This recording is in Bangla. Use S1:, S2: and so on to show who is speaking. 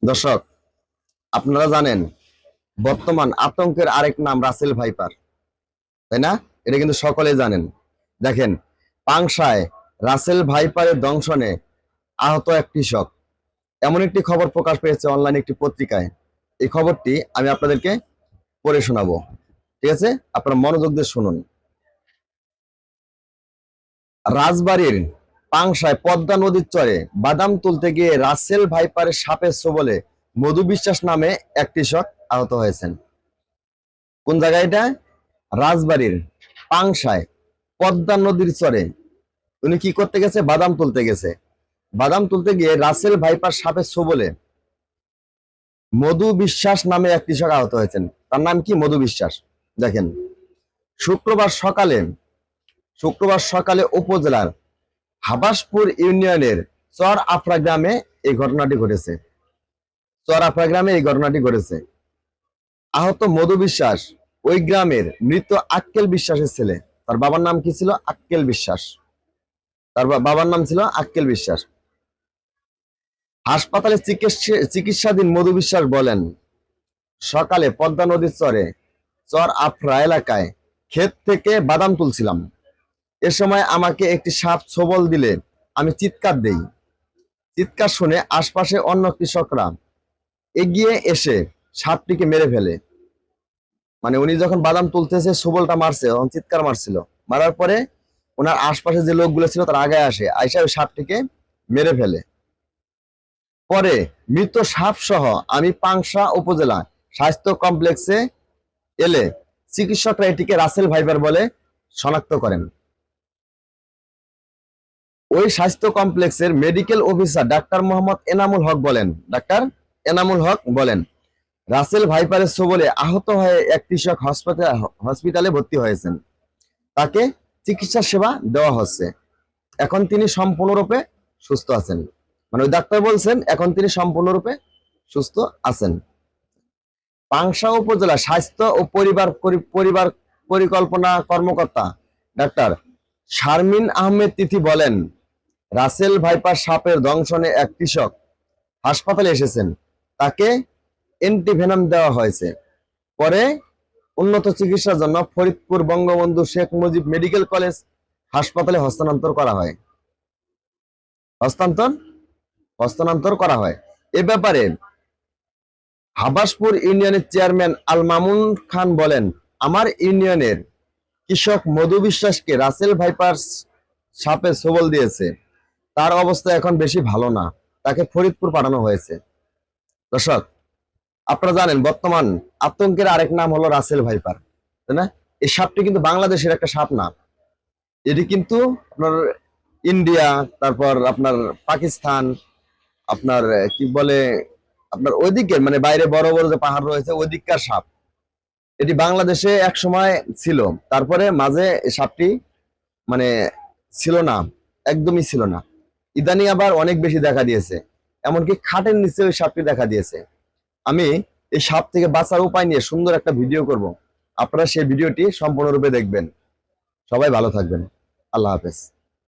S1: দর্শক, আপনারা জানেন বর্তমান আতঙ্কের আরেক নাম রাসেল ভাইপার, তাই না? এটা কিন্তু সকলেই জানেন। দেখেন, পাংশায় রাসেল ভাইপারের দংশনে আহত এক কৃষক, এমন একটি খবর প্রকাশ পেয়েছে অনলাইন একটি পত্রিকায়। এই খবরটি আমি আপনাদেরকে পড়ে শোনাবো, ঠিক আছে? আপনারা মনোযোগ দিয়ে শুনুন। রাজবাড়ীর পাংশায় পদ্মা নদীর চরে বাদাম তুলতে গিয়ে রাসেল ভাইপারের সাপের ছোবলে মধু বিশ্বাস নামে এক কৃষক আহত হয়েছেন। কোন জায়গায় এটা? রাজবাড়ীর পাংশায় পদ্মা নদীর চরে উনি কি করতে গেছে? বাদাম তুলতে গেছে। বাদাম তুলতে গিয়ে রাসেল ভাইপার সাপের ছোবলে মধু বিশ্বাস নামে এক কৃষক আহত হয়েছেন। তার নাম কি? মধু বিশ্বাস। দেখেন, শুক্রবার সকালে উপজেলার হাবাসপুর ইউনিয়নের চর আফরা গ্রামে এই ঘটনাটি ঘটেছে। আহত মধু বিশ্বাস ওই গ্রামের মৃত আক্কেল বিশ্বাসের ছেলে। তার বাবার নাম কি ছিল? আক্কেল বিশ্বাস। হাসপাতালে চিকিৎসাধীন মধু বিশ্বাস বলেন, সকালে পদ্মা নদীর চর আফরা এলাকায় ক্ষেত থেকে বাদাম তুলছিলাম। এ সময় আমাকে একটি সাপ ছোবল দিলে আমি চিৎকার দেই। চিৎকার শুনে আশপাশে অন্য কৃষকরা এগিয়ে এসে সাপটিকে মেরে ফেলে। মানে উনি যখন বাদাম তুলতেছে, ছোবলটা মারছে, চিৎকার মারছিল, মারার পরে ওনার আশপাশে যে লোকগুলো ছিল তারা আগে আইসা ওই সাপটিকে মেরে ফেলে। পরে মৃত সাপ সহ আমি পাংশা উপজেলা স্বাস্থ্য কমপ্লেক্সে এলে চিকিৎসকরা এটিকে রাসেল ভাইপার বলে শনাক্ত করেন। ওই স্বাস্থ্য কমপ্লেক্সের medical officer doctor Enamul Haque বলেন, রাসেল ভাইপারের ছোবলে আহত হয়ে এক কৃষক হসপিটালে ভর্তি হয়েছেন। তাকে চিকিৎসা সেবা দেওয়া হচ্ছে। এখন তিনি সম্পূর্ণরূপে সুস্থ আছেন। মানে ওই ডাক্তার বলছেন এখন তিনি সম্পূর্ণরূপে সুস্থ আছেন। পাংশা উপজেলা স্বাস্থ্য ও পরিবার পরিকল্পনা কর্মকর্তা ডাক্তার শারমিন আহমেদ তিথি বলেন, রাসেল ভাইপার সাপের দংশনে এক কৃষক হাসপাতালে এসেছেন। তাকে অ্যান্টিভেনাম দেওয়া হয়েছে। পরে উন্নত চিকিৎসার জন্য ফরিদপুর বঙ্গবন্ধু শেখ মুজিব মেডিকেল কলেজ হাসপাতালে হস্তান্তর করা হয়। এ ব্যাপারে হাবাসপুর ইউনিয়নের চেয়ারম্যান আল মামুন খান বলেন, আমার ইউনিয়নের কৃষক মধু বিশ্বাসকে রাসেল ভাইপার সাপে ছোবল দিয়েছে। তার অবস্থা এখন বেশি ভালো না, তাকে ফরিদপুর পাঠানো হয়েছে। দর্শক, আপনারা জানেন বর্তমান আতঙ্কের আরেক নাম হলো রাসেল ভাইপার, তাই না? এই সাপটি কিন্তু বাংলাদেশের একটা সাপ না, এটি কিন্তু আপনার ইন্ডিয়া, তারপর আপনার পাকিস্তান, আপনার কি বলে, আপনার ওইদিকে মানে বাইরে বড় বড় যে পাহাড় রয়েছে ওইদিককার সাপ। এটি বাংলাদেশে এক সময় ছিল, তারপরে মাঝে সাপটি মানে ছিল না, একদমই ছিল না। ইদানি আবার অনেক বেশি দেখা দিয়েছে, এমনকি খাটের নিচে ওই সাপটি দেখা দিয়েছে। আমি এই সাপ থেকে বাঁচার উপায় নিয়ে সুন্দর একটা ভিডিও করব, আপনারা সেই ভিডিওটি সম্পূর্ণরূপে দেখবেন। সবাই ভালো থাকবেন। আল্লাহ হাফেজ।